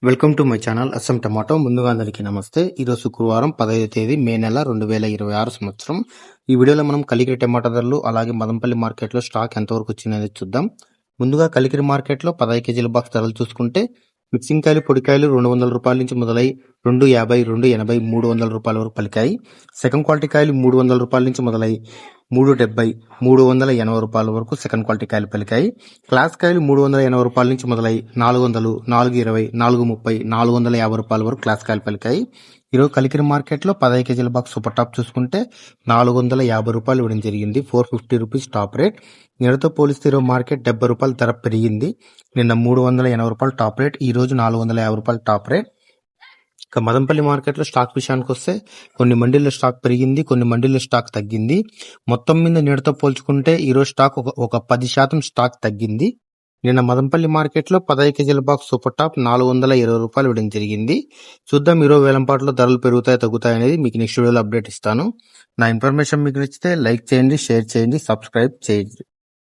Welcome to my channel Assam tomato. ముందుగా అందరికీ నమస్తే. ఈరోజు శుక్రవారం 15వ తేదీ మే నెల 2026 సంవత్సరం. ఈ వీడియోలో మనం కలికిరి టమాటా ధరలు అలాగే మదంపల్లి మార్కెట్లో స్టాక్ ఎంతవరకు వచ్చిందనేది చూద్దాం. ముందుగా కలికిరి మార్కెట్లో 15 కేజీల బాక్స్ ధరలు చూసుకుంటే మిక్సింగ్ కాయలు పొడికాయలు 200 రూపాయల నుంచి మొదలై 250, 280, 300 రూపాయల వరకు పలికాయి. సెకండ్ క్వాలిటీ కాయలు 300 రూపాయల నుంచి మొదలై 370, 380 రూపాయల వరకు సెకండ్ క్వాలిటీ కాయలు పలికాయి. క్లాస్ కాయలు 380 రూపాయల నుంచి మొదలై 400, 420, 430, 450 రూపాయల వరకు క్లాస్ కాయలు పలికాయి. ఈరోజు కలికిరి మార్కెట్లో 15 కేజీల బాక్స్ సూపర్ టాప్ చూసుకుంటే 450 రూపాయలు ఇవ్వడం జరిగింది. 450 రూపీస్ టాప్ రేట్. నిన్నతో పోలిస్తే ఈరోజు మార్కెట్ 70 రూపాయలు ధర పెరిగింది. నిన్న 380 రూపాయలు టాప్ రేట్, ఈ రోజు 450 రూపాయలు టాప్ రేట్. ఇక మదంపల్లి మార్కెట్లో స్టాక్ విషయానికి వస్తే కొన్ని మండీల్లో స్టాక్ పెరిగింది, కొన్ని మండీల్లో స్టాక్ తగ్గింది. మొత్తం మీద నిన్నతో పోల్చుకుంటే ఈరోజు స్టాక్ ఒక 10% స్టాక్ తగ్గింది. నిన్న మదంపల్లి మార్కెట్లో 15 కేజీల బాక్స్ సూపర్ టాప్ 420 రూపాయలు ఇవ్వడం జరిగింది. చూద్దాం ఈరోజు వేలంపాట్లో ధరలు పెరుగుతాయి తగ్గుతాయి అనేది మీకు నెక్స్ట్ వీడియోలో అప్డేట్ ఇస్తాను. నా ఇన్ఫర్మేషన్ మీకు నచ్చితే లైక్ చేయండి, షేర్ చేయండి, సబ్స్క్రైబ్ చేయండి.